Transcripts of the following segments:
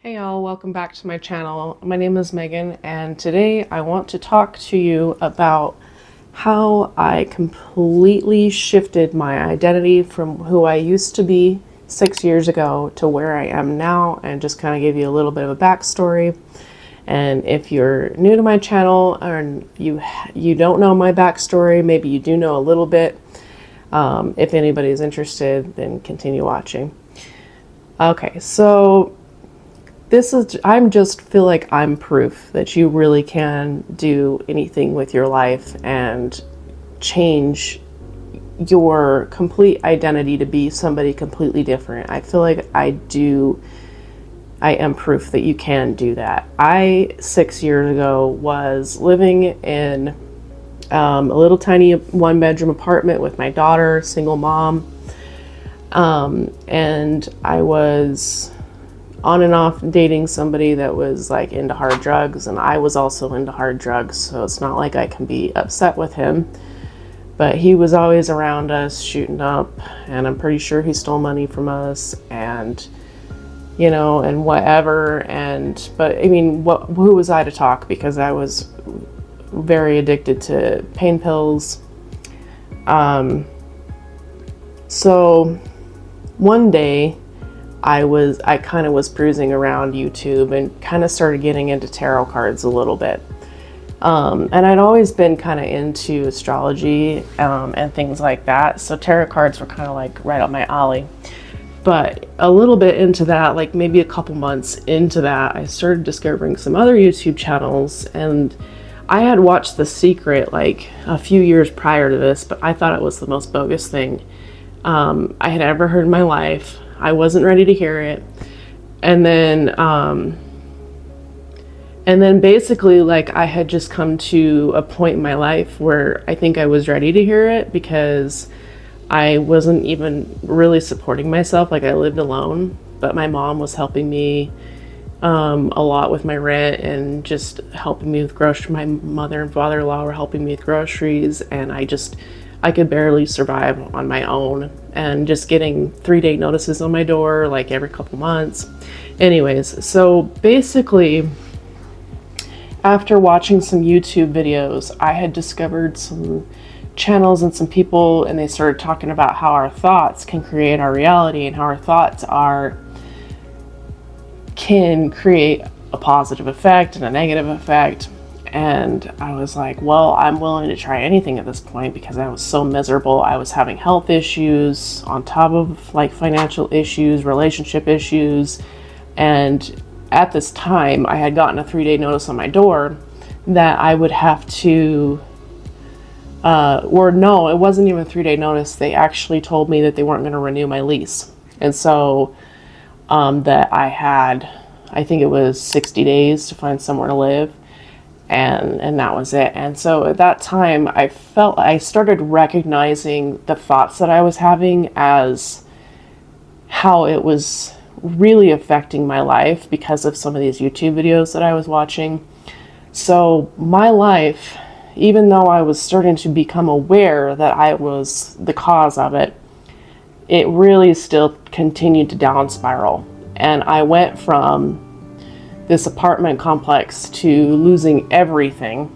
Hey y'all, welcome back to my channel. My name is Megan, and today I want to talk to you about how I completely shifted my identity from who I used to be 6 years ago to where I am now, and just kind of give you a little bit of a backstory. And if you're new to my channel or you don't know my backstory, maybe you do know a little bit. If anybody's interested, then continue watching. Okay, so I'm just feel like I'm proof that you really can do anything with your life and change your complete identity to be somebody completely different. I feel like I am proof that you can do that. 6 years ago, was living in a little tiny one-bedroom apartment with my daughter, single mom, and I was on and off dating somebody that was like into hard drugs, and I was also into hard drugs, so it's not like I can be upset with him. But he was always around us shooting up, and I'm pretty sure he stole money from us, and and whatever. But I mean, who was I to talk, because I was very addicted to pain pills. So one day I kind of was cruising around YouTube and kind of started getting into tarot cards a little bit. And I'd always been kind of into astrology and things like that. So tarot cards were kind of like right up my alley. But a little bit into that, like maybe a couple months into that, I started discovering some other YouTube channels. And I had watched The Secret like a few years prior to this, but I thought it was the most bogus thing I had ever heard in my life. I wasn't ready to hear it. And then basically, like, I had just come to a point in my life where I think I was ready to hear it, because I wasn't even really supporting myself. Like, I lived alone, but my mom was helping me a lot with my rent and just helping me with groceries. My mother and father-in-law were helping me with groceries, and I could barely survive on my own, and just getting 3-day notices on my door like every couple months. Anyways, so basically, after watching some YouTube videos, I had discovered some channels and some people, and they started talking about how our thoughts can create our reality, and how our thoughts can create a positive effect and a negative effect. And I was like, well, I'm willing to try anything at this point, because I was so miserable. I was having health issues on top of like financial issues, relationship issues. And at this time, I had gotten a 3-day notice on my door that I would have to, or no, it wasn't even a 3-day notice. They actually told me that they weren't going to renew my lease. And so that I think it was 60 days to find somewhere to live. And that was it. And so at that time, I started recognizing the thoughts that I was having as how it was really affecting my life because of some of these YouTube videos that I was watching. So my life, even though I was starting to become aware that I was the cause of it, it really still continued to down spiral. And I went from this apartment complex to losing everything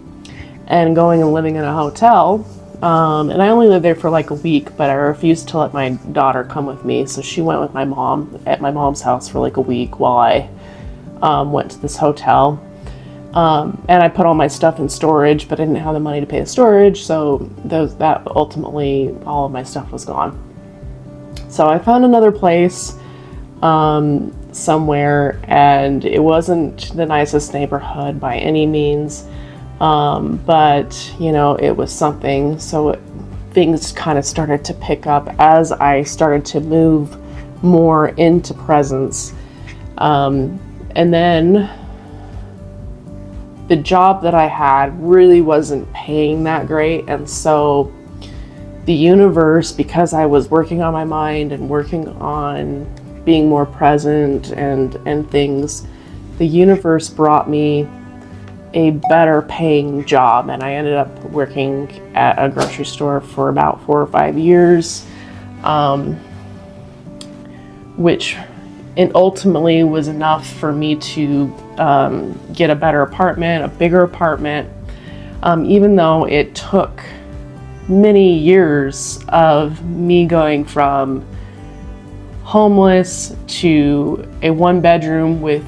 and going and living in a hotel. And I only lived there for like a week, but I refused to let my daughter come with me. So she went with my mom at my mom's house for like a week while I went to this hotel. And I put all my stuff in storage, but I didn't have the money to pay the storage. So that ultimately, all of my stuff was gone. So I found another place somewhere, and it wasn't the nicest neighborhood by any means, but it was something. So things kind of started to pick up as I started to move more into presence, and then the job that I had really wasn't paying that great. And so the universe, because I was working on my mind and working on being more present and things, the universe brought me a better paying job, and I ended up working at a grocery store for about 4 or 5 years, which it ultimately was enough for me to get a better apartment, a bigger apartment, even though it took many years of me going from homeless to a 1-bedroom with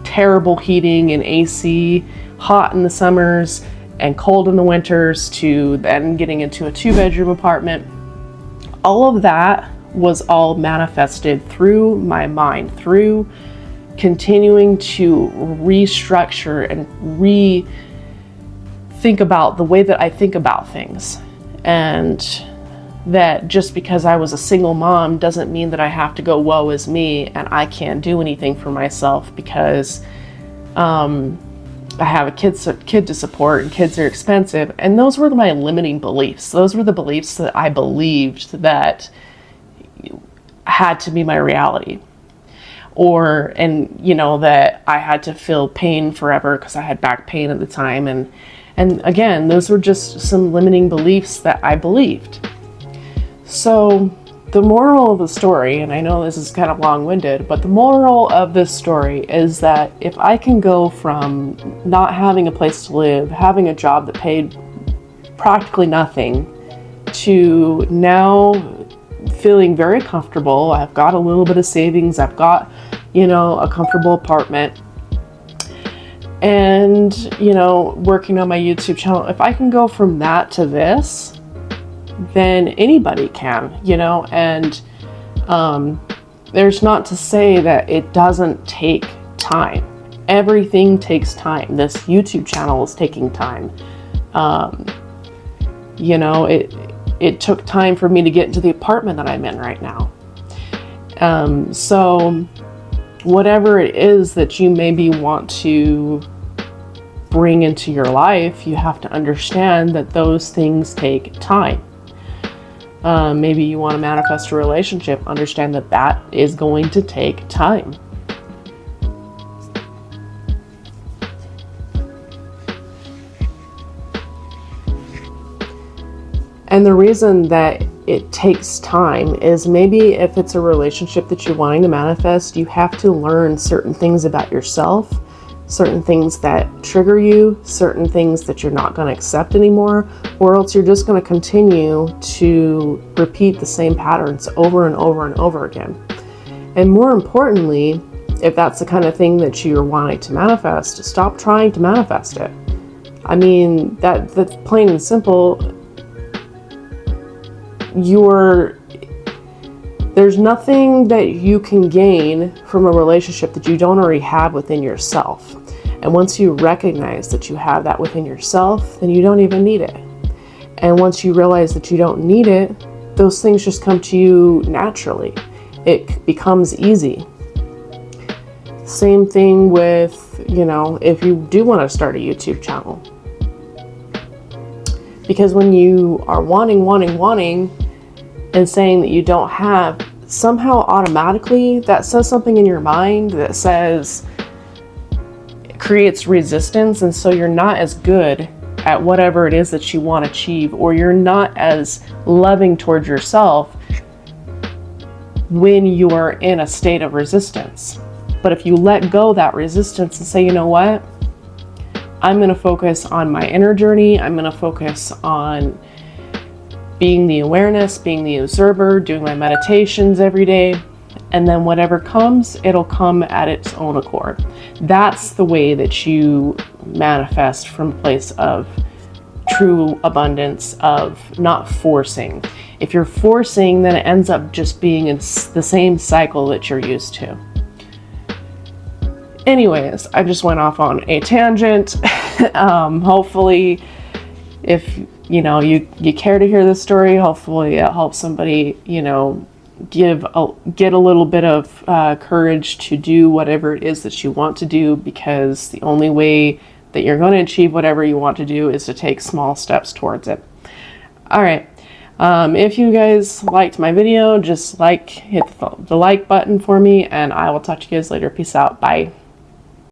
terrible heating and AC, hot in the summers and cold in the winters, to then getting into a 2-bedroom apartment. All of that was all manifested through my mind, through continuing to restructure and think about the way that I think about things. And that just because I was a single mom doesn't mean that I have to go, woe is me, and I can't do anything for myself because I have a kid to support and kids are expensive. And those were my limiting beliefs. Those were the beliefs that I believed that had to be my reality. That I had to feel pain forever because I had back pain at the time. And again, those were just some limiting beliefs that I believed. So the moral of the story, and I know this is kind of long-winded, but the moral of this story is that if I can go from not having a place to live, having a job that paid practically nothing, to now feeling very comfortable, I've got a little bit of savings, I've got, a comfortable apartment, and, working on my YouTube channel, if I can go from that to this, then anybody can, and there's not to say that it doesn't take time. Everything takes time. This YouTube channel is taking time. It took time for me to get into the apartment that I'm in right now. So whatever it is that you maybe want to bring into your life, you have to understand that those things take time. Maybe you want to manifest a relationship, understand that that is going to take time. And the reason that it takes time is maybe if it's a relationship that you're wanting to manifest, you have to learn certain things about yourself, certain things that trigger you, certain things that you're not going to accept anymore, or else you're just going to continue to repeat the same patterns over and over and over again. And more importantly, if that's the kind of thing that you're wanting to manifest, stop trying to manifest it. I mean, that's plain and simple. There's nothing that you can gain from a relationship that you don't already have within yourself. And once you recognize that you have that within yourself, then you don't even need it. And once you realize that you don't need it, those things just come to you naturally. It becomes easy. Same thing with, if you do want to start a YouTube channel. Because when you are wanting, and saying that you don't have, somehow automatically that says something in your mind that says, it creates resistance, and so you're not as good at whatever it is that you want to achieve, or you're not as loving towards yourself when you are in a state of resistance. But if you let go of that resistance and say, you know what, I'm going to focus on my inner journey, I'm going to focus on being the awareness, being the observer, doing my meditations every day, and then whatever comes, it'll come at its own accord. That's the way that you manifest from a place of true abundance, of not forcing. If you're forcing, then it ends up just being in the same cycle that you're used to. Anyways, I just went off on a tangent. Hopefully, if you care to hear this story, hopefully it helps somebody, get a little bit of courage to do whatever it is that you want to do, because the only way that you're going to achieve whatever you want to do is to take small steps towards it. All right. If you guys liked my video, just hit the like button for me, and I will talk to you guys later. Peace out. Bye.